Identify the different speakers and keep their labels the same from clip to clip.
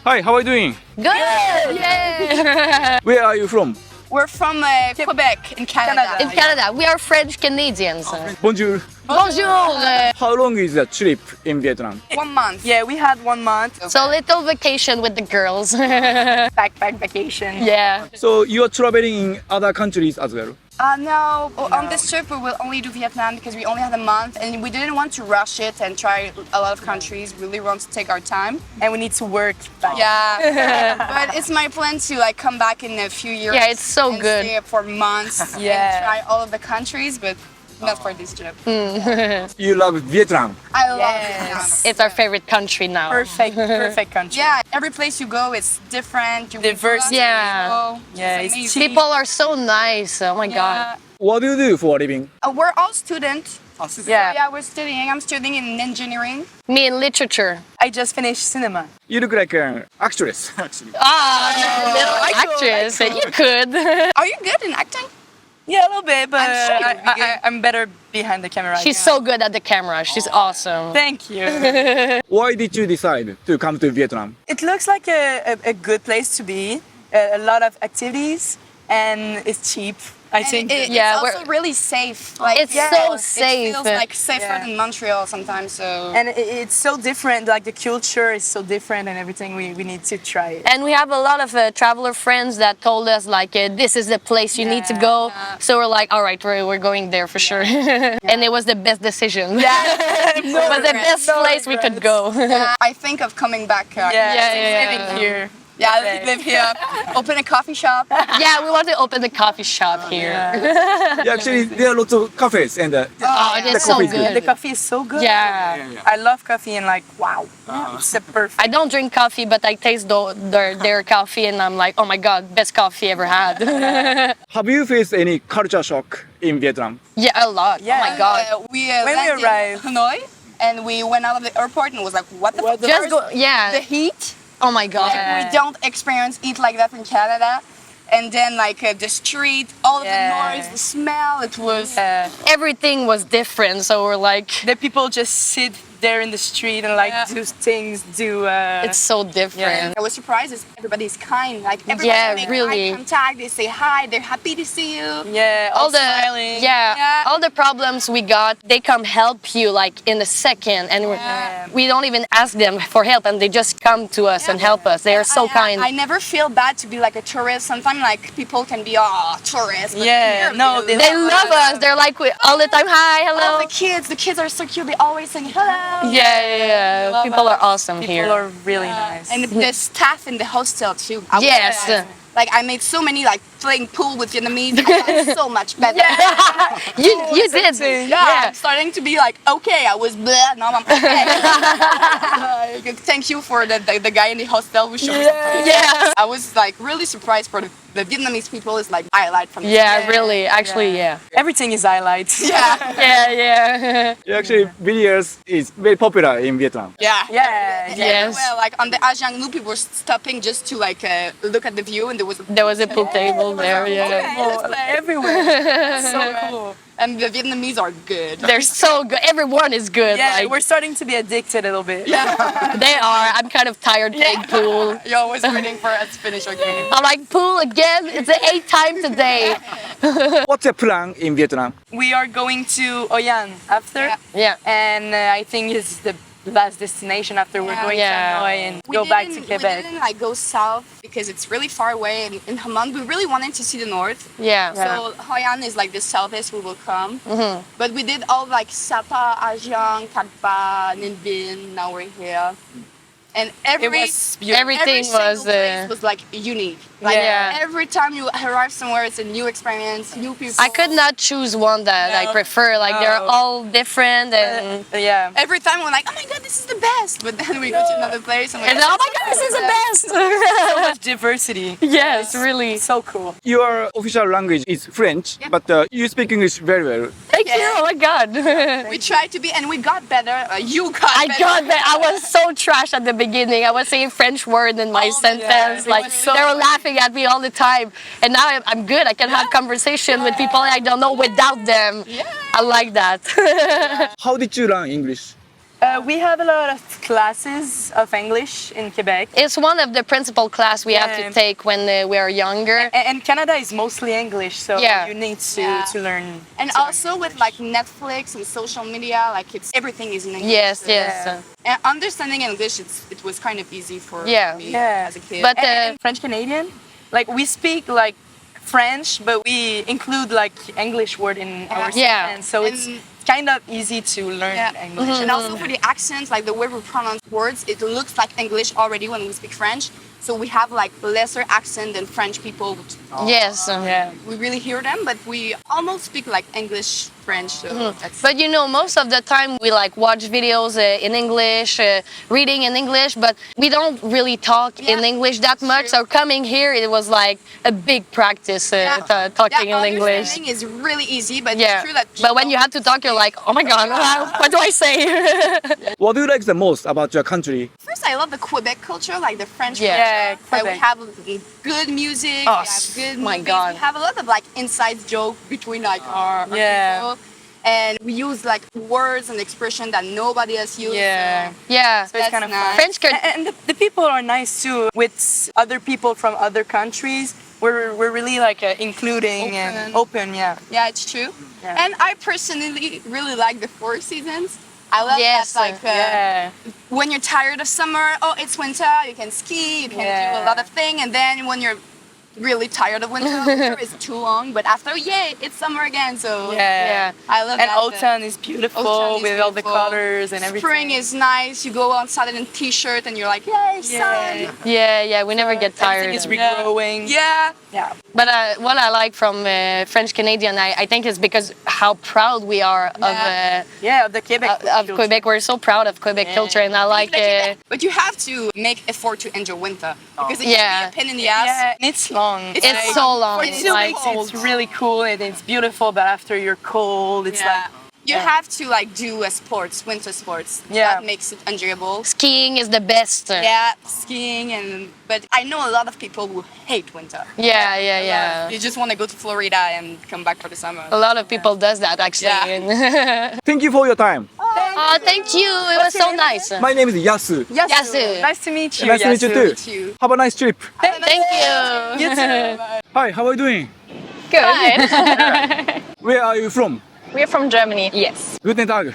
Speaker 1: Hi, how are you doing?
Speaker 2: Good! Yay!
Speaker 1: Where are you from?
Speaker 3: We're from Quebec in Canada.
Speaker 2: In Canada, we are French Canadians.
Speaker 1: Bonjour.
Speaker 2: Bonjour!
Speaker 1: How long is the trip in Vietnam?
Speaker 3: 1 month.
Speaker 4: Yeah, we had 1 month.
Speaker 2: So little vacation with the girls.
Speaker 3: Backpack vacation.
Speaker 2: Yeah.
Speaker 1: So you are traveling in other countries as well?
Speaker 3: No. On this trip we will only do Vietnam because we only had a month and we didn't want to rush it and try a lot of countries. We really want to take our time.
Speaker 4: And we need to work back.
Speaker 3: Yeah. But it's my plan to like come back in a few years.
Speaker 2: Yeah, it's so
Speaker 3: and
Speaker 2: good.
Speaker 3: Stay for months
Speaker 4: Yeah.
Speaker 3: and try all of the countries, but not for this trip.
Speaker 1: You love Vietnam.
Speaker 3: I love Vietnam.
Speaker 2: It's our favorite country now.
Speaker 4: Perfect country.
Speaker 3: Yeah, every place you go, it's different. You
Speaker 4: Diverse.
Speaker 2: Yeah.
Speaker 4: Yeah, it's
Speaker 3: amazing.
Speaker 2: People are so nice. Oh my God.
Speaker 1: What do you do for a living?
Speaker 3: We're all students.
Speaker 4: Yeah.
Speaker 3: Yeah, we're studying. I'm studying in engineering.
Speaker 2: Me in literature.
Speaker 4: I just finished cinema.
Speaker 1: You look like an actress, actually.
Speaker 2: Ah, actress. You could.
Speaker 3: Are you good in acting?
Speaker 4: Yeah, a little bit, but
Speaker 3: I'm sure you'll be good.
Speaker 4: I'm better behind the camera.
Speaker 2: She's so good at the camera. She's awesome.
Speaker 4: Thank you.
Speaker 1: Why did you decide to come to Vietnam?
Speaker 4: It looks like a good place to be. A lot of activities, and it's cheap. I think.
Speaker 2: Yeah,
Speaker 3: it's
Speaker 2: we're-
Speaker 3: also really safe. Like,
Speaker 2: It's so safe.
Speaker 3: It feels like safer than Montreal sometimes. So
Speaker 4: And it's so different. Like the culture is so different, and everything. We need to try it.
Speaker 2: And we have a lot of traveler friends that told us like this is the place you need to go. So we're like, all right, we're going there for sure. And it was the best decision.
Speaker 4: Yeah.
Speaker 2: It was the best place we could go.
Speaker 3: I think of coming back.
Speaker 4: Living here.
Speaker 3: Yeah, live here. Open a coffee shop.
Speaker 2: Yeah, we want to open a coffee shop here.
Speaker 1: Yeah, actually, there are lots of cafes and
Speaker 2: Oh,
Speaker 1: the
Speaker 2: it's so
Speaker 1: coffee is
Speaker 2: good.
Speaker 4: The coffee is so good.
Speaker 2: Yeah.
Speaker 4: I love coffee and like wow, it's a perfect.
Speaker 2: I don't drink coffee, but I taste their coffee and I'm like, oh my God, best coffee ever had.
Speaker 1: Have you faced any culture shock in Vietnam?
Speaker 2: Yeah, a lot.
Speaker 4: Yeah.
Speaker 2: Oh my God.
Speaker 3: When we
Speaker 4: arrived.
Speaker 3: arrived in Hanoi, and we went out of the airport and was like, what the fuck?
Speaker 2: Just go, yeah.
Speaker 3: The heat.
Speaker 2: Oh my God.
Speaker 3: We don't experience heat like that in Canada. And then like the street, all of the noise, the smell, it was...
Speaker 2: Everything was different, so we're like,
Speaker 4: The people just sit there in the street and like do things.
Speaker 2: it's so different.
Speaker 3: I was surprised is everybody's kind. Like everybody makes
Speaker 2: really.
Speaker 3: eye contact, they say hi, they're happy to see you.
Speaker 4: Yeah,
Speaker 2: All the
Speaker 4: smiling.
Speaker 2: all the problems we got, they come help you like in a second, and we don't even ask them for help, and they just come to us and help us. They are so kind.
Speaker 3: I never feel bad to be like a tourist. Sometimes like people can be tourists. But
Speaker 4: Yeah,
Speaker 3: here,
Speaker 4: no,
Speaker 2: They love us. They're like all the time, hi, hello.
Speaker 3: all the kids are so cute. They always saying hello.
Speaker 2: Yeah. People are awesome
Speaker 4: People
Speaker 2: here.
Speaker 4: are really nice.
Speaker 3: And the staff in the hostel too.
Speaker 2: Yes.
Speaker 3: Like I made so many like playing pool with Vietnamese. I got so much better.
Speaker 2: you did.
Speaker 3: Yeah, I'm starting to be like, okay, I was blah, now I'm okay. Thank you for the guy in the hostel who showed us.
Speaker 2: Yeah.
Speaker 3: I was like really surprised for the Vietnamese people is like highlight from this.
Speaker 2: Yeah, really. Actually, yeah.
Speaker 4: Everything is highlights.
Speaker 3: Yeah.
Speaker 2: Yeah.
Speaker 1: Yeah, actually, videos is very popular in Vietnam.
Speaker 3: Yeah.
Speaker 4: Yeah.
Speaker 2: Yes.
Speaker 3: Well, like on the Ajang Lu, people were stopping just to like look at the view, and
Speaker 2: There was a pool table there, yeah.
Speaker 4: People everywhere. So cool.
Speaker 3: And the Vietnamese are good.
Speaker 2: They're so good. Everyone is good.
Speaker 4: Yeah,
Speaker 2: like,
Speaker 4: we're starting to be addicted a little bit.
Speaker 2: they are. I'm kind of tired playing pool.
Speaker 3: You're always waiting for us to finish our game.
Speaker 2: I'm like, pool again? It's the 8th time today.
Speaker 1: What's your plan in Vietnam?
Speaker 4: We are going to Oyan after.
Speaker 2: Yeah.
Speaker 4: And I think it's the last destination after we're going
Speaker 2: Yeah.
Speaker 4: to Hanoi and go back to
Speaker 3: We
Speaker 4: Quebec.
Speaker 3: didn't like go south because it's really far away. In Hamon, we really wanted to see the north.
Speaker 2: Yeah.
Speaker 3: So Hoi An is like the southeast we will come. But we did all like Sapa, Ajang, Tagba, Ninh Binh. Now we're here. And
Speaker 4: It was beautiful.
Speaker 2: Everything
Speaker 3: every
Speaker 2: was.
Speaker 3: single place was like unique. Like
Speaker 2: Yeah.
Speaker 3: every time you arrive somewhere, it's a new experience, new people.
Speaker 2: I could not choose one that I prefer. Like they're all different and.
Speaker 4: Yeah.
Speaker 3: Every time we're like, oh my god, this is the best. But then we go to another place and we're
Speaker 2: And
Speaker 3: like,
Speaker 2: oh my god, this is the best!
Speaker 4: So much diversity.
Speaker 2: Yes, really.
Speaker 4: So cool.
Speaker 1: Your official language is French, but you speak English very well.
Speaker 2: Thank you. Oh my god.
Speaker 3: we tried to be, and we got better. You got
Speaker 2: I
Speaker 3: better.
Speaker 2: got that. I was so trash at the beginning. I was saying French word in my sentence. Like they were laughing at me all the time. And now I'm good. I can have conversation with people I don't know without them.
Speaker 3: Yeah.
Speaker 2: I like that.
Speaker 1: How did you learn English?
Speaker 4: We have a lot of classes of English in Quebec.
Speaker 2: It's one of the principal class we have
Speaker 4: Yeah.
Speaker 2: to take when we are younger.
Speaker 4: And Canada is mostly English, so
Speaker 2: Yeah.
Speaker 4: you need
Speaker 3: Yeah.
Speaker 4: to learn.
Speaker 3: And also with like Netflix and social media, like everything is in English.
Speaker 2: Yes,
Speaker 3: so-
Speaker 2: yes.
Speaker 3: And understanding English, it was kind of easy for
Speaker 2: Yeah.
Speaker 3: me
Speaker 4: Yeah.
Speaker 3: as a kid.
Speaker 2: But
Speaker 4: And French Canadian, like we speak like French, but we include like English word in our
Speaker 2: Yeah.
Speaker 4: sentence, so it's
Speaker 3: And-
Speaker 4: kind of easy to learn
Speaker 3: Yeah.
Speaker 4: English.
Speaker 3: And also for the accents, like the way we pronounce words, it looks like English already when we speak French. So we have like lesser accent than French people.
Speaker 2: Yes.
Speaker 4: Yeah.
Speaker 3: We really hear them, but we almost speak like English, French. So that's
Speaker 2: But you know, most of the time we like watch videos in English, reading in English, but we don't really talk in
Speaker 3: Yeah,
Speaker 2: English that much. So coming here, it was like a big practice talking in English.
Speaker 3: understanding is really easy, but
Speaker 2: Yeah,
Speaker 3: it's true that
Speaker 2: but when you have to talk, you're like, oh my god, what do I say?
Speaker 1: What do you like the most about your country?
Speaker 3: first I love the Quebec culture, like the French
Speaker 2: Yeah.
Speaker 3: culture.
Speaker 4: Yeah,
Speaker 3: We
Speaker 4: Quebec.
Speaker 3: have good music,
Speaker 2: Oh,
Speaker 3: we have good
Speaker 2: my
Speaker 3: movies,
Speaker 2: God.
Speaker 3: we have a lot of like inside joke between like our
Speaker 4: Yeah.
Speaker 3: people. And we use like words and expression that nobody else uses.
Speaker 4: Yeah.
Speaker 2: Yeah,
Speaker 4: So it's kind of
Speaker 3: That's
Speaker 4: fun.
Speaker 3: nice.
Speaker 2: French could.
Speaker 4: And the people are nice too. With other people from other countries, we're really like including and open. Yeah.
Speaker 3: Yeah, it's true.
Speaker 4: Yeah.
Speaker 3: And I personally really like the 4 seasons. I love
Speaker 2: Yes,
Speaker 3: that, like,
Speaker 4: Yeah.
Speaker 3: when you're tired of summer, oh, it's winter, you can ski, you can do a lot of things. And then when you're really tired of winter is too long. But after, yay, it's summer again. So
Speaker 4: Yeah.
Speaker 3: I love
Speaker 4: And
Speaker 3: that.
Speaker 4: autumn is beautiful
Speaker 3: Autumn is
Speaker 4: with all the
Speaker 3: beautiful.
Speaker 4: colors and everything.
Speaker 3: Spring is nice. You go outside in a t-shirt and you're like, yay, sun.
Speaker 2: Yeah, we never get tired.
Speaker 4: Everything is
Speaker 2: of it.
Speaker 4: regrowing.
Speaker 3: Yeah.
Speaker 4: Yeah.
Speaker 2: But what I like from French Canadian, I think, is because how proud we are
Speaker 4: Yeah, the Quebec.
Speaker 2: of
Speaker 4: culture.
Speaker 2: Quebec. We're so proud of Quebec culture, and I like.
Speaker 3: But you have to make effort to enjoy winter because it
Speaker 2: Yeah.
Speaker 3: can be a pain in the ass.
Speaker 4: Yeah, and it's long.
Speaker 2: It's so long.
Speaker 3: For
Speaker 2: It's
Speaker 3: 2
Speaker 2: like
Speaker 3: weeks,
Speaker 4: It's really cool and it's beautiful, but after you're cold, it's like
Speaker 3: You have to like do sports, winter sports.
Speaker 4: Yeah.
Speaker 3: That makes it enjoyable.
Speaker 2: skiing is the best.
Speaker 3: Yeah, skiing but I know a lot of people who hate winter.
Speaker 2: Yeah.
Speaker 3: You just want to go to Florida and come back for the summer.
Speaker 2: A lot of people does that actually.
Speaker 3: Yeah.
Speaker 1: Thank you for your time.
Speaker 2: Oh, thank you. It was so nice.
Speaker 1: My name is Yasu.
Speaker 2: Yasu.
Speaker 4: Nice to meet you.
Speaker 1: Nice to meet you
Speaker 4: Yasu.
Speaker 1: too.
Speaker 3: You.
Speaker 1: Have a nice trip.
Speaker 2: Thank you.
Speaker 4: You too.
Speaker 1: Hi, how are you doing?
Speaker 5: Good.
Speaker 1: Where are you from?
Speaker 5: We're from Germany. Yes.
Speaker 1: Guten Tag.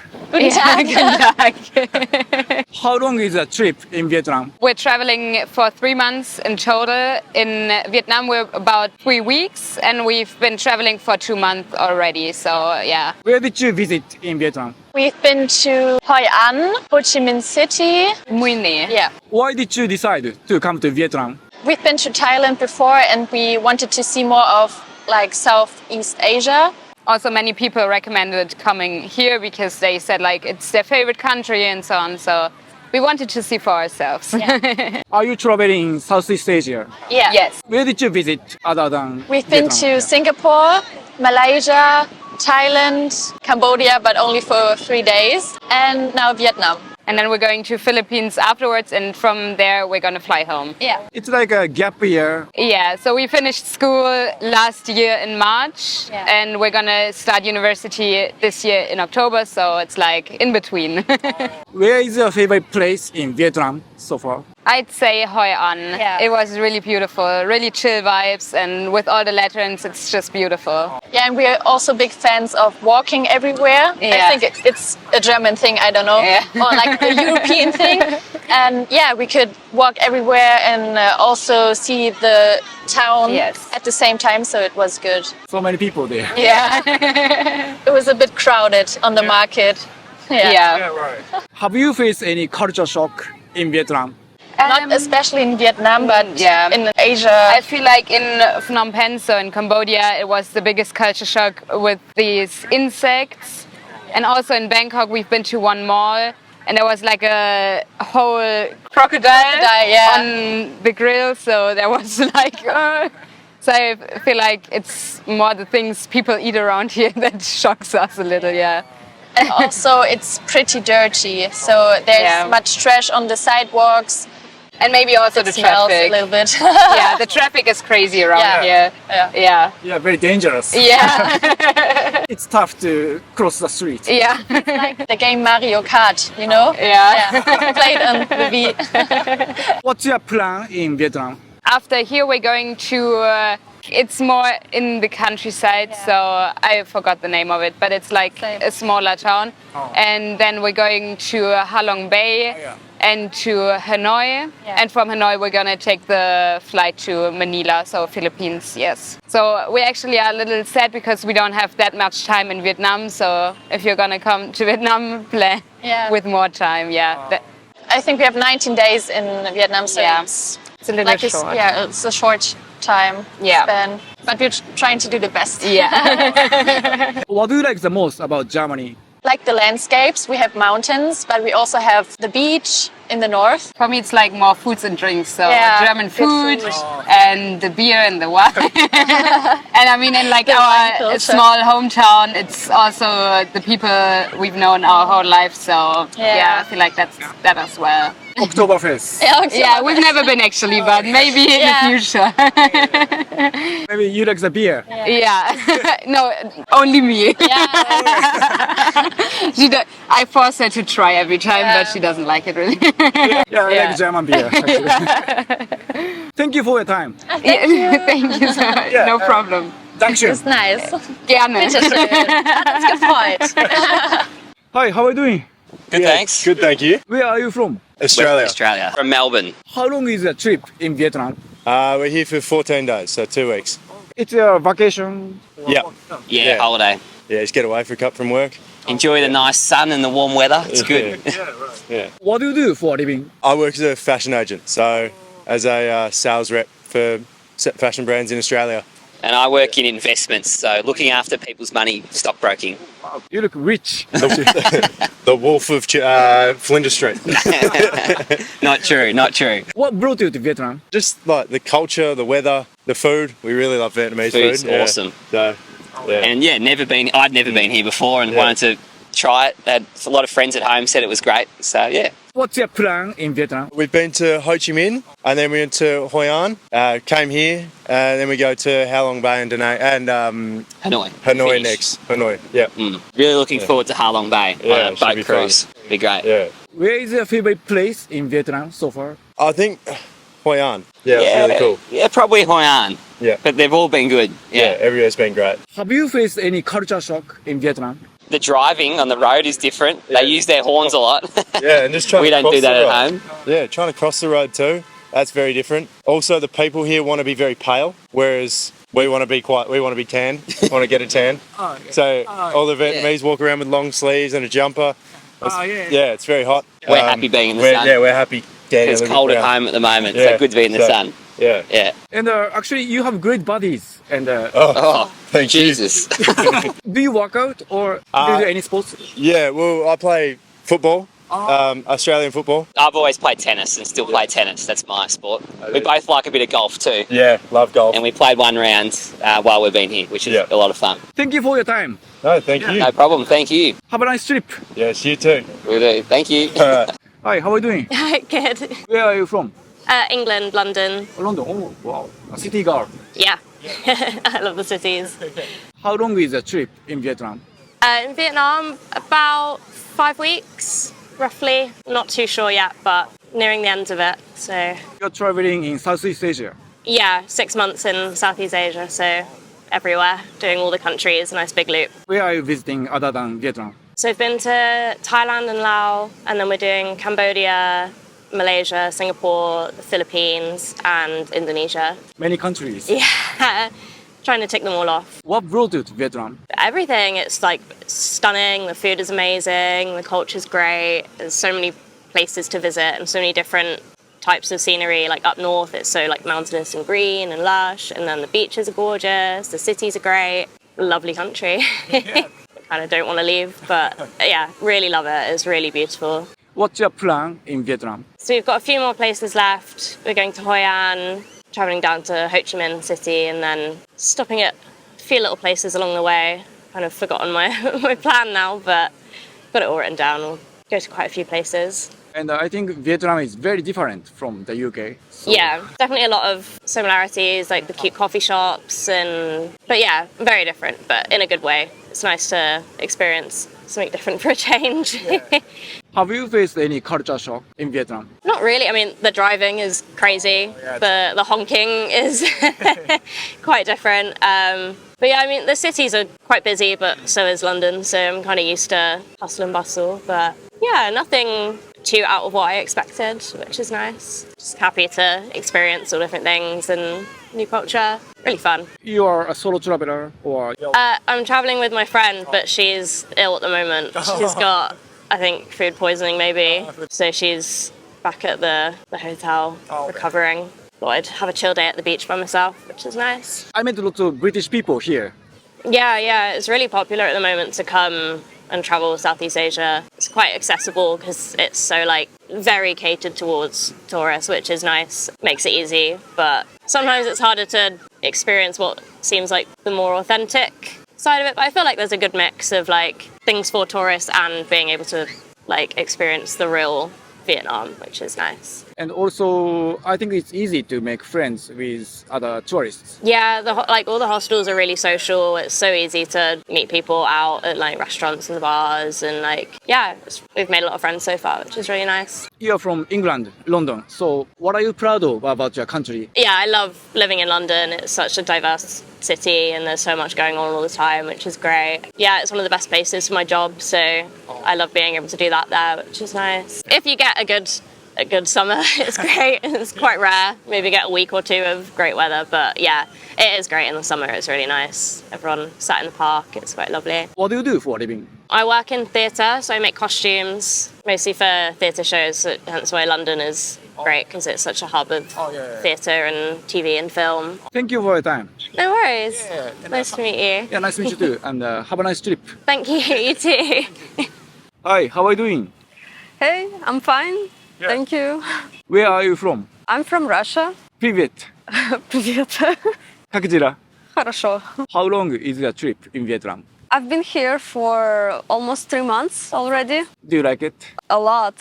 Speaker 1: How long is the trip in Vietnam?
Speaker 5: We're traveling for 3 months in total. In Vietnam, we're about 3 weeks, and we've been traveling for 2 months already. So, yeah.
Speaker 1: Where did you visit in Vietnam?
Speaker 5: We've been to Hoi An, Ho Chi Minh City. Muy Nhe. Yeah.
Speaker 1: Why did you decide to come to Vietnam?
Speaker 5: We've been to Thailand before, and we wanted to see more of like Southeast Asia. Also, many people recommended coming here because they said like it's their favorite country and so on. So we wanted to see for ourselves.
Speaker 1: Are you traveling in Southeast Asia?
Speaker 5: Yeah. Yes.
Speaker 1: Where did you visit other than
Speaker 5: We've been
Speaker 1: Vietnam?
Speaker 5: to Singapore, Malaysia, Thailand, Cambodia, but only for 3 days, and now Vietnam. And then we're going to Philippines afterwards, and from there we're gonna fly home. Yeah.
Speaker 1: It's like a gap year.
Speaker 5: Yeah, so we finished school last year in March, and we're gonna start university this year in October, so it's like in between.
Speaker 1: Where is your favorite place in Vietnam so far?
Speaker 5: I'd say Hoi An.
Speaker 2: Yeah.
Speaker 5: It was really beautiful, really chill vibes, and with all the lanterns, it's just beautiful.
Speaker 6: Yeah, and we're also big fans of walking everywhere.
Speaker 5: Yeah.
Speaker 6: I think it's a German thing, I don't know, or like a European thing. And yeah, we could walk everywhere and also see the town at the same time, so it was good.
Speaker 1: So many people there.
Speaker 6: Yeah, it was a bit crowded on the market.
Speaker 5: Yeah.
Speaker 1: Have you faced any culture shock in Vietnam?
Speaker 6: Not especially in Vietnam, but in Asia.
Speaker 5: I feel like in Phnom Penh, so in Cambodia, it was the biggest culture shock with these insects. And also in Bangkok, we've been to one mall, and there was like a whole crocodile on the grill, so there was like... So I feel like it's more the things people eat around here that shocks us a little,
Speaker 6: And also, it's pretty dirty, so there's much trash on the sidewalks.
Speaker 5: And maybe also the
Speaker 6: Smells a
Speaker 5: traffic.
Speaker 6: little bit.
Speaker 5: Yeah, the traffic is crazy around
Speaker 6: Yeah.
Speaker 5: here.
Speaker 6: Yeah.
Speaker 5: Yeah.
Speaker 1: Yeah, very dangerous.
Speaker 5: Yeah.
Speaker 1: It's tough to cross the street.
Speaker 5: Yeah.
Speaker 6: The game Mario Kart, you know?
Speaker 5: Yeah.
Speaker 6: Play it on the Wii.
Speaker 1: What's your plan in Vietnam?
Speaker 5: After here, we're going to. It's more in the countryside, so I forgot the name of it, but it's like
Speaker 6: Same.
Speaker 5: a smaller town. And then we're going to Halong Bay and to Hanoi. And from Hanoi, we're gonna take the flight to Manila, so Philippines, yes. So we actually are a little sad because we don't have that much time in Vietnam. So if you're gonna come to Vietnam, plan with more time,
Speaker 6: I think we have 19 days in Vietnam, so
Speaker 5: It's a little
Speaker 6: like
Speaker 5: short.
Speaker 6: it's a short time span. But we're trying to do the best.
Speaker 5: Yeah.
Speaker 1: What do you like the most about Germany?
Speaker 6: Like the landscapes, we have mountains, but we also have the beach in the north.
Speaker 5: For me, it's like more foods and drinks. So
Speaker 6: Yeah,
Speaker 5: German
Speaker 6: good
Speaker 5: food
Speaker 6: food.
Speaker 5: and the beer and the wine. And I mean, in like
Speaker 6: The wine
Speaker 5: our
Speaker 6: culture.
Speaker 5: small hometown, it's also the people we've known our whole life. So yeah, I feel like that's that as well.
Speaker 1: Oktoberfest.
Speaker 5: Yeah, we've never been actually, but maybe in the future.
Speaker 1: Maybe you like the beer.
Speaker 5: Yeah. No, only me. I force her to try every time, but she doesn't like it really.
Speaker 1: Yeah, I like German beer. Actually. Thank you for your time.
Speaker 5: Thank you so much. No problem.
Speaker 1: Dankeschön.
Speaker 6: It's nice.
Speaker 5: Gerne.
Speaker 6: That's a good point.
Speaker 1: Hi, how are you doing?
Speaker 7: Good, thanks.
Speaker 8: Good, thank you.
Speaker 1: Where are you from?
Speaker 8: Australia.
Speaker 7: Australia. From Melbourne.
Speaker 1: How long is the trip in Vietnam?
Speaker 8: We're here for 14 days, so 2 weeks.
Speaker 1: It's a vacation.
Speaker 8: Yeah.
Speaker 7: Yeah, holiday.
Speaker 8: Yeah, just get away for a cup from work.
Speaker 7: Enjoy the nice sun and the warm weather. It's good.
Speaker 1: What do you do for a living?
Speaker 8: I work as a fashion agent, so as a sales rep for fashion brands in Australia.
Speaker 7: And I work in investments, so looking after people's money, stockbroking.
Speaker 1: You look rich.
Speaker 8: The wolf of Flinders Street.
Speaker 7: Not true, not true.
Speaker 1: What brought you to Vietnam?
Speaker 8: Just like the culture, the weather, the food. We really love Vietnamese
Speaker 7: Food's
Speaker 8: food. Yeah.
Speaker 7: awesome.
Speaker 8: So, yeah.
Speaker 7: And yeah, I'd never been here before and wanted to try it. Had a lot of friends at home said it was great. So yeah.
Speaker 1: What's your plan in Vietnam?
Speaker 8: We've been to Ho Chi Minh, and then we went to Hoi An, came here, and then we go to Halong Bay and
Speaker 7: Hanoi.
Speaker 8: Hanoi
Speaker 7: Finish.
Speaker 8: next. Hanoi, yeah.
Speaker 7: Really looking forward to Halong Bay
Speaker 8: Yeah,
Speaker 7: on
Speaker 8: it
Speaker 7: a
Speaker 8: should
Speaker 7: boat
Speaker 8: be
Speaker 7: cruise. Be great.
Speaker 8: Yeah.
Speaker 1: Where is your favorite place in Vietnam so far?
Speaker 8: I think Hoi An. Yeah, it's really cool.
Speaker 7: Yeah, probably Hoi An.
Speaker 8: Yeah.
Speaker 7: But they've all been good.
Speaker 8: Yeah, everywhere's been great.
Speaker 1: Have you faced any culture shock in Vietnam?
Speaker 7: The driving on the road is different. They use their horns a lot.
Speaker 8: Yeah, and just trying
Speaker 7: We
Speaker 8: to
Speaker 7: don't
Speaker 8: cross
Speaker 7: do that
Speaker 8: the
Speaker 7: at
Speaker 8: road.
Speaker 7: home.
Speaker 8: Yeah, trying to cross the road too. That's very different. Also, the people here want to be very pale, whereas we want to be tan, want to get a tan. So all the Vietnamese walk around with long sleeves and a jumper. Yeah, it's very hot.
Speaker 7: We're happy being in the sun.
Speaker 8: Yeah, we're happy.
Speaker 7: It's cold at home at the moment, so good to be in the sun.
Speaker 8: Yeah.
Speaker 7: Yeah.
Speaker 1: And actually, you have great bodies. And
Speaker 7: Oh,
Speaker 8: thank you.
Speaker 7: Jesus.
Speaker 1: do you work out or do you do any sports?
Speaker 8: Yeah, well, I play football, Australian football.
Speaker 7: I've always played tennis and still play tennis. That's my sport. We both like a bit of golf too.
Speaker 8: Yeah, love golf.
Speaker 7: And we played one round while we've been here, which is a lot of fun.
Speaker 1: Thank you for your time.
Speaker 8: No, thank you.
Speaker 7: No problem. Thank you.
Speaker 1: Have a nice trip.
Speaker 8: Yes, you too.
Speaker 7: We do. Thank you.
Speaker 8: All right.
Speaker 1: Hi, how are you doing?
Speaker 9: Good.
Speaker 1: Where are you from?
Speaker 9: England, London.
Speaker 1: London. Oh, wow. A city girl.
Speaker 9: Yeah. I love the cities.
Speaker 1: How long is the trip in Vietnam?
Speaker 9: In Vietnam, about 5 weeks, roughly. Not too sure yet, but nearing the end of it. So,
Speaker 1: You're traveling in Southeast Asia.
Speaker 9: yeah, 6 months in Southeast Asia. So, everywhere, doing all the countries, a nice big loop.
Speaker 1: Where are you visiting other than Vietnam?
Speaker 9: So, I've been to Thailand and Laos, and then we're doing Cambodia, Malaysia, Singapore, the Philippines, and Indonesia.
Speaker 1: Many countries.
Speaker 9: Yeah. Trying to tick them all off.
Speaker 1: What brought you to Vietnam?
Speaker 9: Everything, it's like stunning, the food is amazing, the culture's great, there's so many places to visit and so many different types of scenery. Like up north, it's so like mountainous and green and lush, and then the beaches are gorgeous, the cities are great, lovely country. Kind of don't want to leave, but yeah, really love it, it's really beautiful.
Speaker 1: What's your plan in Vietnam?
Speaker 9: So we've got a few more places left. We're going to Hoi An, travelling down to Ho Chi Minh City, and then stopping at a few little places along the way. Kind of forgotten my plan now, but got it all written down. We'll go to quite a few places.
Speaker 1: And I think Vietnam is very different from the UK. So
Speaker 9: Yeah, definitely a lot of similarities, like the cute coffee shops, but yeah, very different, but in a good way. It's nice to experience something different for a change.
Speaker 1: have you faced any culture shock in Vietnam?
Speaker 9: Not really. I mean, the driving is crazy. The honking is quite different. But yeah, I mean, the cities are quite busy, but so is London. So I'm kind of used to hustle and bustle. But yeah, nothing too out of what I expected, which is nice. Just happy to experience all different things and new culture. Really fun.
Speaker 1: You are a solo traveler or?
Speaker 9: I'm traveling with my friend, but she's ill at the moment. She's got, I think, food poisoning maybe. So she's back at the hotel recovering. Thought I'd have a chill day at the beach by myself, which is nice.
Speaker 1: I met lots of British people here.
Speaker 9: Yeah, it's really popular at the moment to come and travel Southeast Asia. It's quite accessible because it's so like very catered towards tourists, which is nice. Makes it easy, but sometimes it's harder to experience what seems like the more authentic side of it. But I feel like there's a good mix of like things for tourists and being able to like experience the real Vietnam, which is nice.
Speaker 1: And also, I think it's easy to make friends with other tourists.
Speaker 9: Yeah, all the hostels are really social. It's so easy to meet people out at like restaurants and the bars, and like we've made a lot of friends so far, which is really nice.
Speaker 1: You're from England, London. So, what are you proud of about your country?
Speaker 9: Yeah, I love living in London. It's such a diverse city, and there's so much going on all the time, which is great. Yeah, it's one of the best places for my job, so I love being able to do that there, which is nice. If you get a good summer, it's great. It's quite rare. Maybe get a week or two of great weather, but yeah, it is great in the summer. It's really nice. Everyone sat in the park. It's quite lovely.
Speaker 1: What do you do for a living?
Speaker 9: I work in theatre, so I make costumes, mostly for theatre shows. Hence why London is great, because it's such a hub of theatre and TV and film.
Speaker 1: Thank you for your time.
Speaker 9: No worries. Nice to meet you.
Speaker 1: Yeah, nice to meet you too. And have a nice trip.
Speaker 9: Thank you. You too.
Speaker 1: Hi, how are you doing?
Speaker 10: Hey, I'm fine. Thank you.
Speaker 1: Where are you from?
Speaker 10: I'm from Russia.
Speaker 1: Привет.
Speaker 10: Привет.
Speaker 1: Как дела?
Speaker 10: Хорошо.
Speaker 1: How long is your trip in Vietnam?
Speaker 10: I've been here for almost 3 months already.
Speaker 1: Do you like it?
Speaker 10: A lot.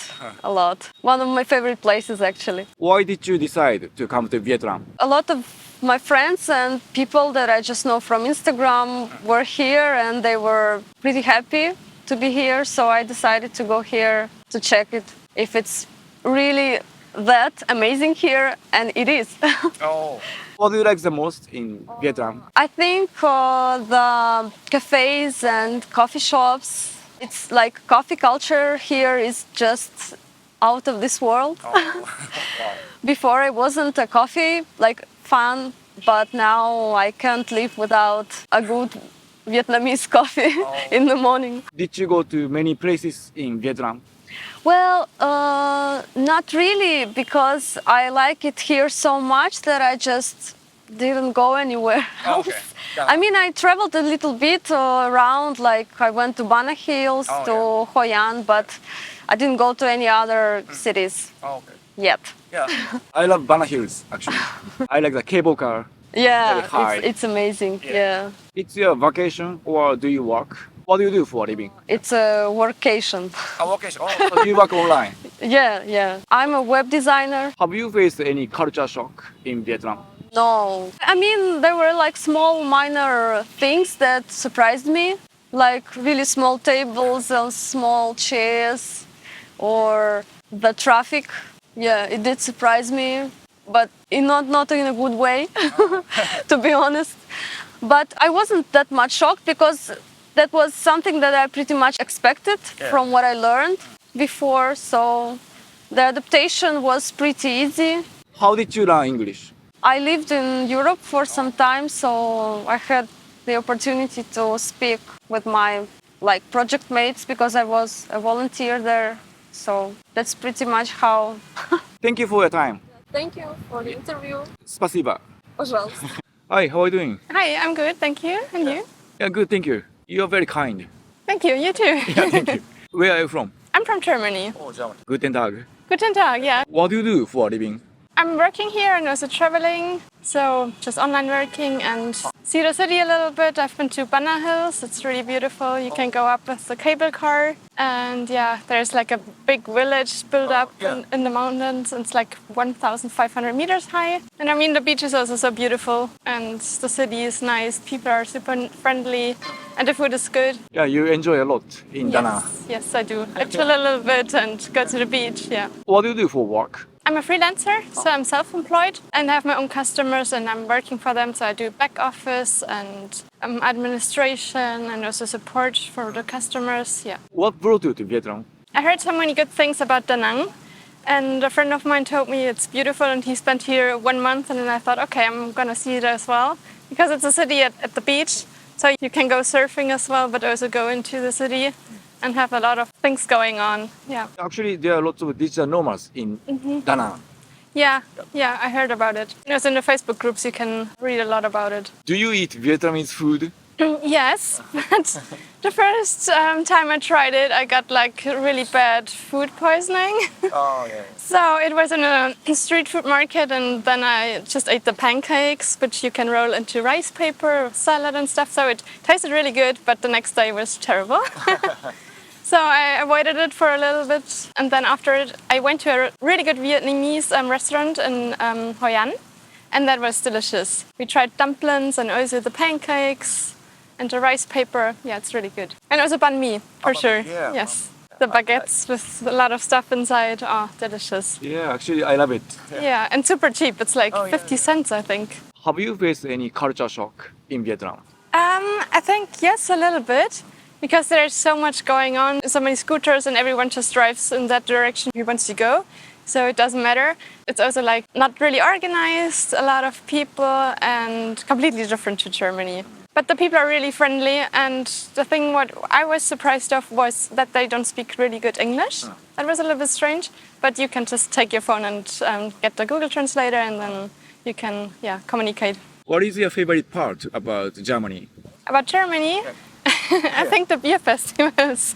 Speaker 10: One of my favorite places, actually.
Speaker 1: Why did you decide to come to Vietnam?
Speaker 10: A lot of my friends and people that I just know from Instagram were here, and they were pretty happy to be here. So I decided to go here to check it, if it's really that amazing here, and it is.
Speaker 1: What do you like the most in Vietnam?
Speaker 10: I think the cafes and coffee shops. It's like coffee culture here is just out of this world. Before I wasn't a coffee fan, but now I can't live without a good Vietnamese coffee in the morning.
Speaker 1: Did you go to many places in Vietnam?
Speaker 10: Well, not really, because I like it here so much that I just didn't go anywhere else. I mean, I traveled a little bit around, like I went to Bana Hills, to Hoi An, but I didn't go to any other cities yet.
Speaker 1: Yeah. I love Bana Hills, actually. I like the cable car.
Speaker 10: Yeah, it's amazing. Yeah.
Speaker 1: It's your vacation or do you work? What do you do for a living?
Speaker 10: It's a workation.
Speaker 1: A vacation? Oh, so you work online?
Speaker 10: Yeah. I'm a web designer.
Speaker 1: Have you faced any culture shock in Vietnam?
Speaker 10: No. I mean, there were like small minor things that surprised me, like really small tables and small chairs, or the traffic. Yeah, it did surprise me, but not in a good way, to be honest. But I wasn't that much shocked because that was something that I pretty much expected from what I learned before, so the adaptation was pretty easy.
Speaker 1: How did you learn English?
Speaker 10: I lived in Europe for some time, so I had the opportunity to speak with my project mates because I was a volunteer there. So that's pretty much how.
Speaker 1: Thank you for your time.
Speaker 10: Thank you for the interview.
Speaker 1: Спасибо.
Speaker 10: Пожалуйста.
Speaker 1: Hi, how are you doing?
Speaker 11: Hi, I'm good, thank you. And you?
Speaker 1: Yeah, good, thank you. You're very kind.
Speaker 11: Thank you, you too.
Speaker 1: Yeah, thank you. Where are you from?
Speaker 11: I'm from Germany.
Speaker 1: Oh, Germany. Guten Tag.
Speaker 11: Guten Tag, yeah.
Speaker 1: What do you do for a living?
Speaker 11: I'm working here and also traveling, so just online working and see the city a little bit. I've been to Banna Hills. It's really beautiful. You can go up with the cable car. And yeah, there's like a big village built up in the mountains. It's like 1,500 meters high. And I mean, the beach is also so beautiful. And the city is nice. People are super friendly. And the food is good.
Speaker 1: Yeah, you enjoy a lot in Dana.
Speaker 11: Yes, I do. I chill a little bit and go to the beach, yeah.
Speaker 1: What do you do for work?
Speaker 11: I'm a freelancer, so I'm self-employed and I have my own customers and I'm working for them. So I do back office and administration and also support for the customers, yeah.
Speaker 1: What brought you to Vietnam?
Speaker 11: I heard so many good things about Da Nang and a friend of mine told me it's beautiful and he spent here 1 month and then I thought, okay, I'm gonna see it as well because it's a city at the beach. So you can go surfing as well, but also go into the city and have a lot of things going on. Yeah.
Speaker 1: Actually, there are lots of digital nomads in Da Nang.
Speaker 11: Yeah, I heard about it. In the Facebook groups you can read a lot about it.
Speaker 1: Do you eat Vietnamese food?
Speaker 11: Yes, but the first time I tried it, I got like really bad food poisoning.
Speaker 1: Oh, yeah.
Speaker 11: So it was in a street food market and then I just ate the pancakes, which you can roll into rice paper, salad and stuff. So it tasted really good, but the next day was terrible. So I avoided it for a little bit. And then after it, I went to a really good Vietnamese restaurant in Hoi An. And that was delicious. We tried dumplings and also the pancakes and the rice paper. Yeah, it's really good. And also banh mi, for sure.
Speaker 1: Yeah.
Speaker 11: Yes. The baguettes with a lot of stuff inside. Oh, delicious.
Speaker 1: Yeah, actually, I love it.
Speaker 11: Yeah, and super cheap. It's like 50 cents, I think.
Speaker 1: Have you faced any culture shock in Vietnam?
Speaker 11: I think yes, a little bit. Because there's so much going on, so many scooters and everyone just drives in that direction he wants to go. So it doesn't matter. It's also like not really organized, a lot of people and completely different to Germany. But the people are really friendly and the thing what I was surprised of was that they don't speak really good English. That was a little bit strange, but you can just take your phone and get the Google Translator and then you can communicate.
Speaker 1: What is your favorite part about Germany?
Speaker 11: About Germany? I think the beer festivals,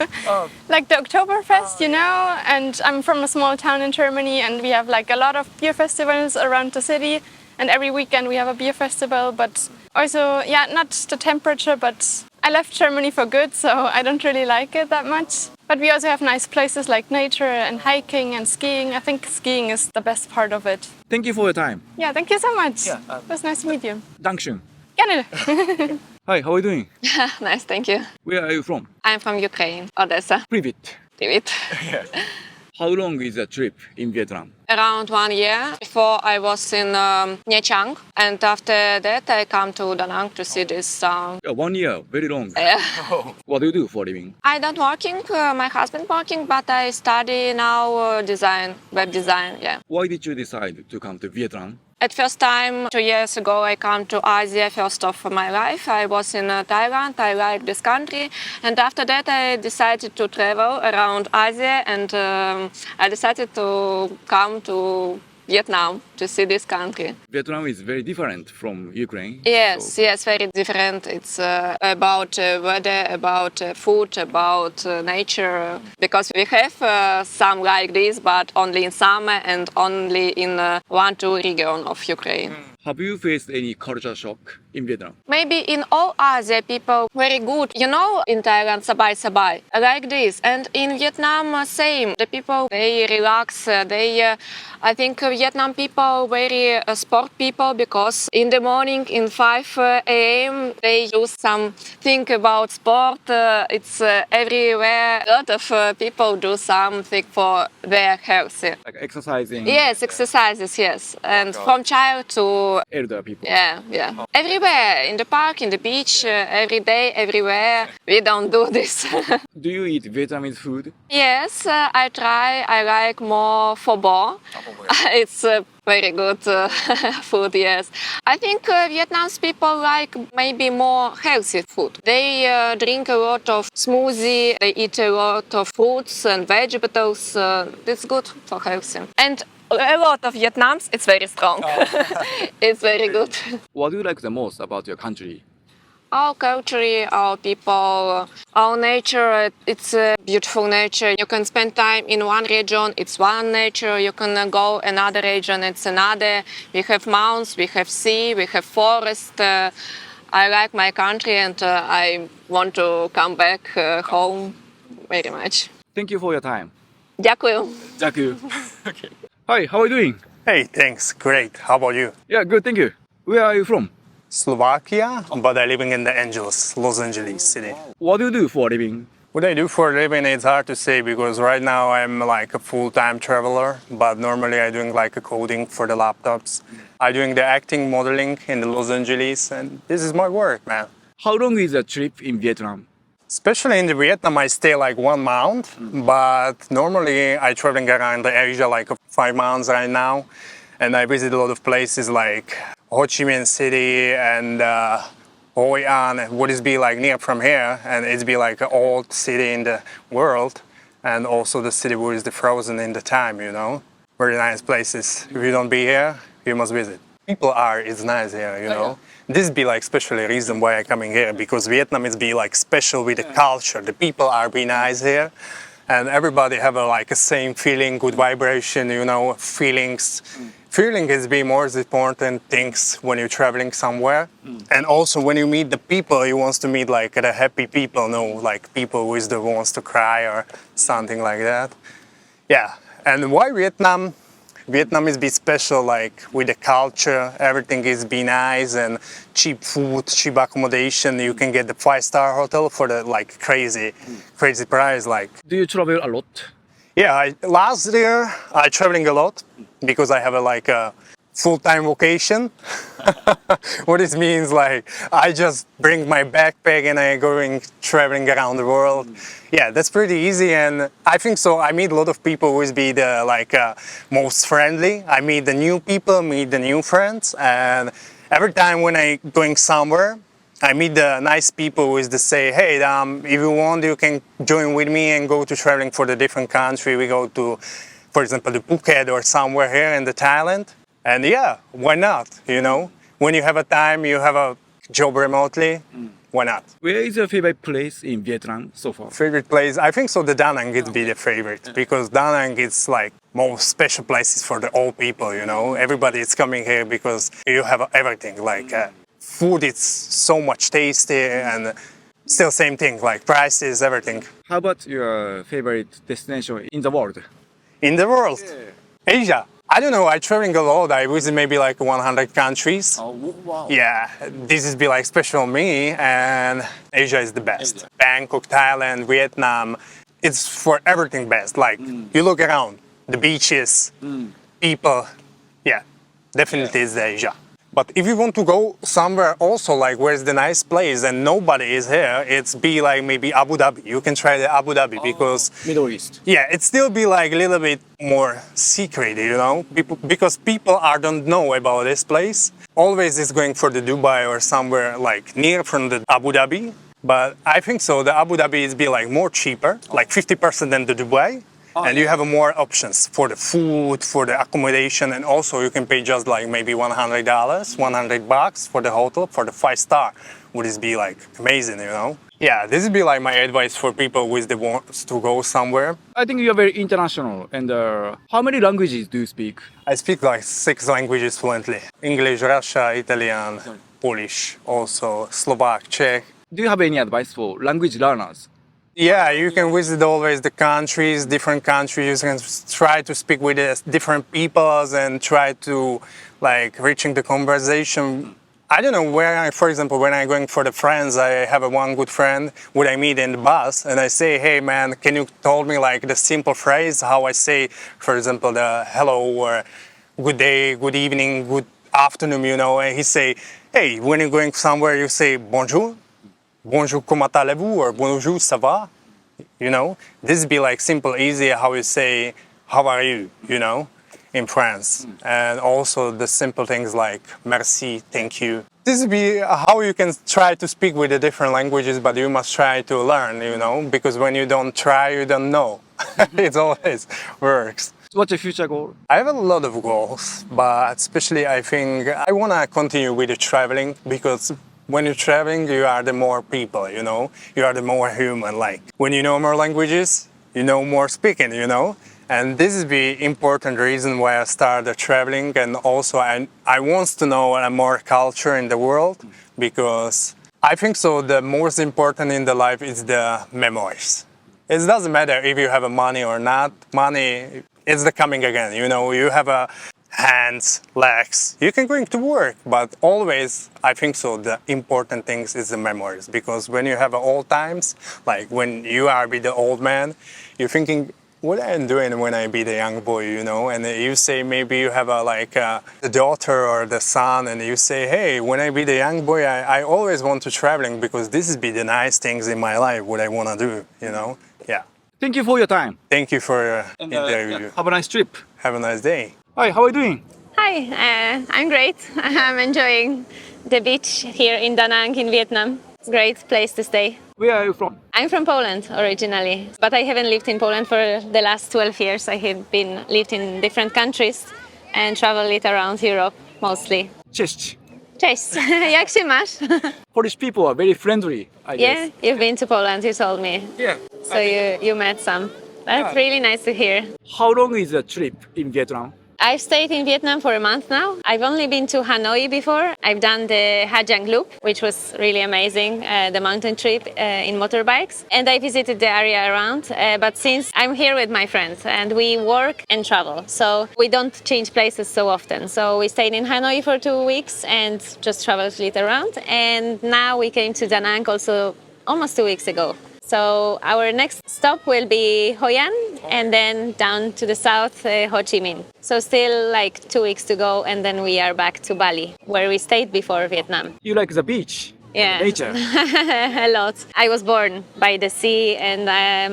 Speaker 11: like the Oktoberfest, you know, and I'm from a small town in Germany and we have like a lot of beer festivals around the city and every weekend we have a beer festival, but also, not the temperature, but I left Germany for good, so I don't really like it that much. But we also have nice places like nature and hiking and skiing. I think skiing is the best part of it.
Speaker 1: Thank you for your time.
Speaker 11: Yeah, thank you so much. It was nice to meet you.
Speaker 1: Dankeschön.
Speaker 11: Gerne.
Speaker 1: Hi, how are you doing?
Speaker 12: Nice, thank you.
Speaker 1: Where are you from?
Speaker 12: I'm from Ukraine, Odessa.
Speaker 1: Привет.
Speaker 12: Привет.
Speaker 1: How long is the trip in Vietnam?
Speaker 12: Around 1 year. Before I was in Nha Trang, and after that I come to Da Nang to see this town.
Speaker 1: 1 year, very long.
Speaker 12: Yeah.
Speaker 1: What do you do for a living?
Speaker 12: I don't working, my husband working, but I study now design, web design, yeah.
Speaker 1: Why did you decide to come to Vietnam?
Speaker 12: At first time, 2 years ago, I come to Asia first of my life. I was in Thailand, I like this country. And after that, I decided to travel around Asia and I decided to come to Vietnam to see this country.
Speaker 1: Vietnam is very different from Ukraine.
Speaker 12: Yes, yes, very different. It's about weather, about food, about nature. Because we have some like this, but only in summer and only in 1-2 region of Ukraine.
Speaker 1: Have you faced any culture shock in Vietnam?
Speaker 12: Maybe in all Asia, people very good. You know, in Thailand, sabai sabai, like this. And in Vietnam, same. The people, they relax. I think Vietnam people very sport people because in the morning, in 5 a.m., they do something about sport. It's everywhere. A lot of people do something for their health.
Speaker 1: Like exercising?
Speaker 12: Yes, exercises, yes. And from child to
Speaker 1: elder people.
Speaker 12: Yeah. Everywhere, in the park, in the beach, every day, everywhere. We don't do this.
Speaker 1: Do you eat Vietnamese food?
Speaker 12: Yes, I try. I like more pho bo. It's very good food, yes. I think Vietnamese people like maybe more healthy food. They drink a lot of smoothie, they eat a lot of fruits and vegetables. It's good for health. And a lot of Vietnamese, it's very strong. It's very good.
Speaker 1: What do you like the most about your country?
Speaker 12: Our culture, our people, our nature, it's a beautiful nature. You can spend time in one region, it's one nature. You can go another region, it's another. We have mountains, we have sea, we have forest. I like my country and I want to come back home very much.
Speaker 1: Thank you for your time.
Speaker 12: Дякую.
Speaker 1: Thank you. Okay. Hi, how are you doing?
Speaker 13: Hey, thanks. Great. How about you?
Speaker 1: Yeah, good, thank you. Where are you from?
Speaker 13: Slovakia, but I'm living in Los Angeles city.
Speaker 1: What do you do for a living?
Speaker 13: What I do for a living, it's hard to say because right now I'm like a full-time traveler, but normally I'm doing like a coding for the laptops. I'm doing the acting modeling in the Los Angeles, and this is my work, man.
Speaker 1: How long is the trip in Vietnam?
Speaker 13: Especially in Vietnam, I stay like 1 month, but normally I traveling around Asia like 5 months right now, and I visit a lot of places like Ho Chi Minh City and Hoi An, what is be like near from here, and it's be like an old city in the world, and also the city where is the frozen in the time, you know. Very nice places. If you don't be here, you must visit. People are, it's nice here, you know. This be like especially reason why I'm coming here, because Vietnam is be like special with the culture. The people are be nice here, and everybody have a like a same feeling, good vibration, you know, feelings. Feeling is the most important things when you're traveling somewhere. And also when you meet the people, you want to meet like the happy people, no, like people who is the wants to cry or something like that. Yeah, and why Vietnam? Vietnam is be special, like with the culture, everything is be nice and cheap food, cheap accommodation. You can get the 5-star hotel for the like crazy price. Like,
Speaker 1: Do you travel a lot?
Speaker 13: yeah, last year I traveling a lot because I have like a full-time vocation. What this means, like I just bring my backpack and I going traveling around the world. Yeah, that's pretty easy, and I think so. I meet a lot of people who is be the like most friendly. I meet the new people, meet the new friends, and every time when I going somewhere, I meet the nice people who is to say, hey, if you want, you can join with me and go to traveling for the different country. We go to, for example, the Phuket or somewhere here in the Thailand. And yeah, why not? You know, when you have a time, you have a job remotely, why not?
Speaker 1: Where is your favorite place in Vietnam so far?
Speaker 13: Favorite place? I think so the Da Nang would be the favorite because Da Nang is like most special places for the old people, you know. Everybody is coming here because you have everything, like food is so much tasty and still same thing, like prices, everything.
Speaker 1: How about your favorite destination in the world?
Speaker 13: In the world? Asia. I don't know, I traveling a lot. I visit maybe like 100 countries.
Speaker 1: Oh, wow.
Speaker 13: Yeah, this is be like special me, and Asia is the best. Bangkok, Thailand, Vietnam, it's for everything best. Like you look around, the beaches, people, yeah, definitely it's Asia. But if you want to go somewhere also like where's the nice place and nobody is here, it's be like maybe Abu Dhabi. You can try the Abu Dhabi because
Speaker 1: Middle East.
Speaker 13: yeah, it still be like a little bit more secret, you know, because people don't know about this place. Always is going for the Dubai or somewhere like near from the Abu Dhabi. But I think so the Abu Dhabi is be like more cheaper, like 50% than the Dubai. And you have more options for the food, for the accommodation, and also you can pay just like maybe $100, $100 for the hotel, for the 5-star. Would this be like amazing, you know? Yeah, this would be like my advice for people who wants to go somewhere.
Speaker 1: I think you are very international. And how many languages do you speak?
Speaker 13: I speak like 6 languages fluently. English, Russian, Italian, Polish, also Slovak, Czech.
Speaker 1: Do you have any advice for language learners?
Speaker 13: Yeah, you can visit always the countries, different countries. You can try to speak with different peoples and try to like reaching the conversation. I don't know for example, when I'm going for the friends, I have one good friend who I meet in the bus and I say, hey man, can you tell me like the simple phrase, how I say, for example, the hello or good day, good evening, good afternoon, you know, and he say, hey, when you're going somewhere, you say bonjour. Bonjour, comment allez-vous? Or bonjour, ça va? You know, this be like simple, easy how you say, how are you? You know, in France. And also the simple things like merci, thank you. This be how you can try to speak with the different languages, but you must try to learn, you know, because when you don't try, you don't know. It always works.
Speaker 1: What's your future goal?
Speaker 13: I have a lot of goals, but especially I think I want to continue with the traveling because when you're traveling, you are the more people, you know, you are the more human. Like when you know more languages, you know more speaking, you know, And this is the important reason why I started traveling. And also I want to know more culture in the world, because I think so the most important in the life is the memories. It doesn't matter if you have money or not. Money is the coming again. You know, you have a hands, legs. You can go to work, but always, I think so, the important things is the memories. Because when you have old times, like when you are with the old man, you're thinking, what I'm doing when I be the young boy, you know? And you say maybe you have the daughter or the son, and you say, hey, when I be the young boy, I always want to traveling because this is be the nice things in my life, what I want to do, you know? Yeah.
Speaker 1: Thank you for your time.
Speaker 13: Thank you for your interview.
Speaker 1: Have a nice trip.
Speaker 13: Have a nice day.
Speaker 1: Hi, how are you doing?
Speaker 14: Hi, I'm great. I'm enjoying the beach here in Da Nang in Vietnam. It's a great place to stay.
Speaker 1: Where are you from?
Speaker 14: I'm from Poland originally, but I haven't lived in Poland for the last 12 years. I have lived in different countries and traveled around Europe mostly.
Speaker 1: Cześć.
Speaker 14: Cześć, jak się masz?
Speaker 1: Polish people are very friendly, I guess.
Speaker 14: Yeah, you've been to Poland, you told me.
Speaker 1: Yeah.
Speaker 14: So you met some. That's really nice to hear.
Speaker 1: How long is the trip in Vietnam?
Speaker 14: I've stayed in Vietnam for a month now. I've only been to Hanoi before. I've done the Ha Giang Loop, which was really amazing, the mountain trip in motorbikes. And I visited the area around. But since I'm here with my friends and we work and travel, so we don't change places so often. So we stayed in Hanoi for 2 weeks and just traveled a little around. And now we came to Da Nang also almost 2 weeks ago. So our next stop will be Hoi An and then down to the south, Ho Chi Minh. So still like 2 weeks to go and then we are back to Bali, where we stayed before Vietnam.
Speaker 1: You like the beach?
Speaker 14: Yeah,
Speaker 1: nature?
Speaker 14: A lot. I was born by the sea and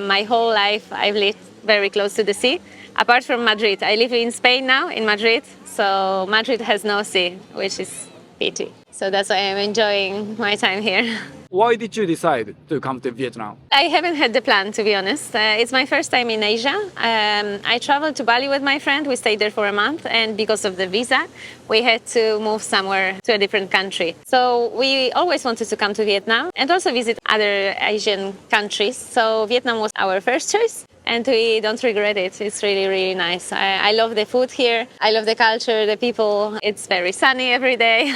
Speaker 14: my whole life I've lived very close to the sea. Apart from Madrid. I live in Spain now, in Madrid. So Madrid has no sea, which is pity. So that's why I'm enjoying my time here.
Speaker 1: Why did you decide to come to Vietnam?
Speaker 14: I haven't had the plan, to be honest. It's my first time in Asia. I traveled to Bali with my friend. We stayed there for a month, and because of the visa, we had to move somewhere to a different country. So we always wanted to come to Vietnam and also visit other Asian countries. So Vietnam was our first choice. And we don't regret it. It's really, really nice. I love the food here. I love the culture, the people. It's very sunny every day.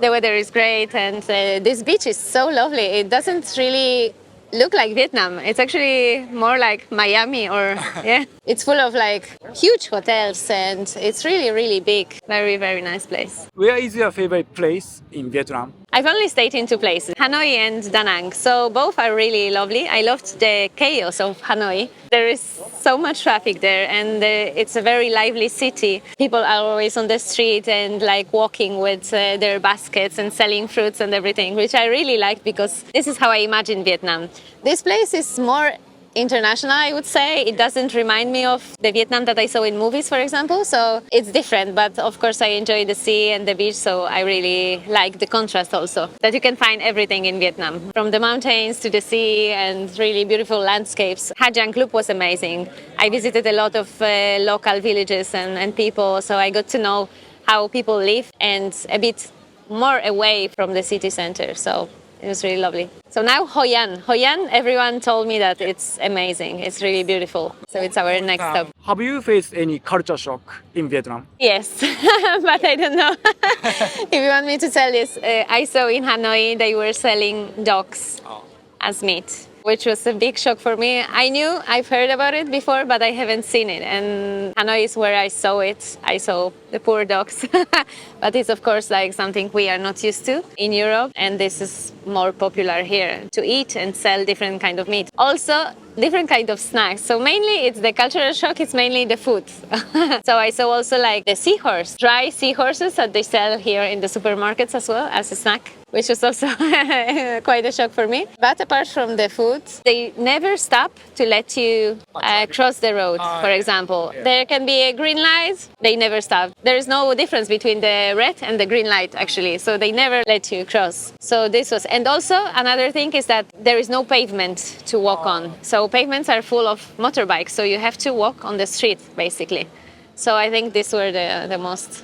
Speaker 14: The weather is great. And this beach is so lovely. It doesn't really look like Vietnam. It's actually more like Miami or, yeah. It's full of like huge hotels and it's really, really big. Very, very nice place.
Speaker 1: Where is your favorite place in Vietnam?
Speaker 14: I've only stayed in 2 places, Hanoi and Da Nang. So both are really lovely. I loved the chaos of Hanoi. There is so much traffic there and it's a very lively city. People are always on the street and like walking with their baskets and selling fruits and everything, which I really liked because this is how I imagine Vietnam. This place is more international, I would say. It doesn't remind me of the Vietnam that I saw in movies, for example, so it's different. But of course, I enjoy the sea and the beach, so I really like the contrast also, that you can find everything in Vietnam, from the mountains to the sea and really beautiful landscapes. Ha Giang Loop was amazing. I visited a lot of local villages and people, so I got to know how people live and a bit more away from the city center. So it was really lovely. So now Hoi An. Hoi An, everyone told me that it's amazing. It's really beautiful. So it's our next stop.
Speaker 1: Have you faced any culture shock in Vietnam?
Speaker 14: Yes, but I don't know if you want me to tell this. I saw in Hanoi they were selling dogs as meat, which was a big shock for me. I've heard about it before, but I haven't seen it. And Hanoi is where I saw it. I saw the poor dogs. But it's of course like something we are not used to in Europe. And this is more popular here to eat and sell different kind of meat. Also, different kind of snacks. So mainly it's the cultural shock, it's mainly the food. So I saw also like the seahorse, dry seahorses that they sell here in the supermarkets as well as a snack, which was also quite a shock for me. But apart from the food, they never stop to let you cross the road, for example. Yeah. There can be a green light, they never stop. There is no difference between the red and the green light actually, so they never let you cross. So this was, and also another thing is that there is no pavement to walk on. So pavements are full of motorbikes, so you have to walk on the street basically. So I think these were the most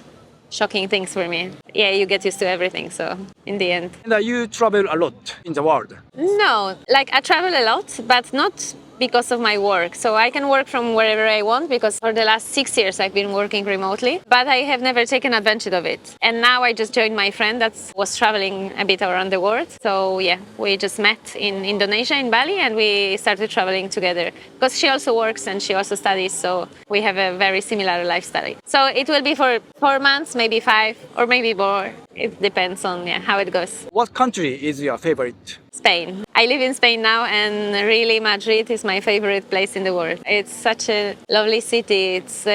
Speaker 14: shocking things for me. Yeah, you get used to everything, so in the end.
Speaker 1: And you travel a lot in the world?
Speaker 14: No, like I travel a lot, but not because of my work. So I can work from wherever I want because for the last 6 years I've been working remotely, but I have never taken advantage of it. And now I just joined my friend that was traveling a bit around the world. So yeah, we just met in Indonesia, in Bali, and we started traveling together because she also works and she also studies. So we have a very similar lifestyle. So it will be for 4 months, maybe 5, or maybe more. It depends on how it goes.
Speaker 1: What country is your favorite?
Speaker 14: Spain. I live in Spain now, and really Madrid is my favorite place in the world. It's such a lovely city. It's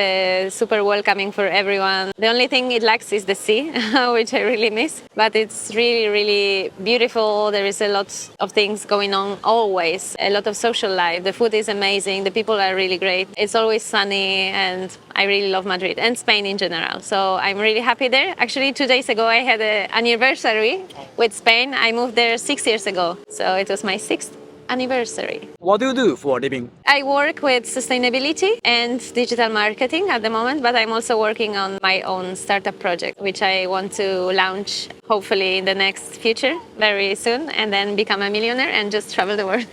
Speaker 14: super welcoming for everyone. The only thing it lacks is the sea, which I really miss. But it's really, really beautiful. There is a lot of things going on always. A lot of social life. The food is amazing. The people are really great. It's always sunny, and I really love Madrid and Spain in general. So I'm really happy there. Actually, 2 days ago, I had an anniversary with Spain. I moved there 6 years ago. So it was my 6th anniversary.
Speaker 1: What do you do for a living?
Speaker 14: I work with sustainability and digital marketing at the moment, but I'm also working on my own startup project, which I want to launch hopefully in the next future, very soon, and then become a millionaire and just travel the world.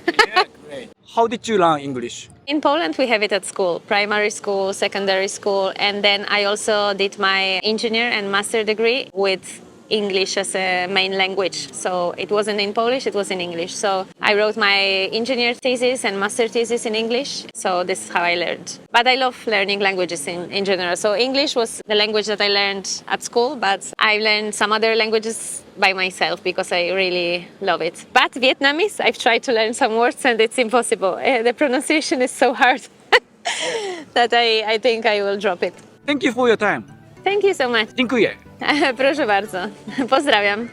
Speaker 1: How did you learn English?
Speaker 14: In Poland, we have it at school, primary school, secondary school, and then I also did my engineer and master degree with English as a main language. So it wasn't in Polish, it was in English. So I wrote my engineer thesis and master thesis in English. So this is how I learned. But I love learning languages in general. So English was the language that I learned at school, but I learned some other languages by myself because I really love it. But Vietnamese, I've tried to learn some words and it's impossible. The pronunciation is so hard that I think I will drop it.
Speaker 1: Thank you for your time.
Speaker 14: Thank you so much.
Speaker 1: Dziękuję.
Speaker 14: Proszę bardzo. Pozdrawiam.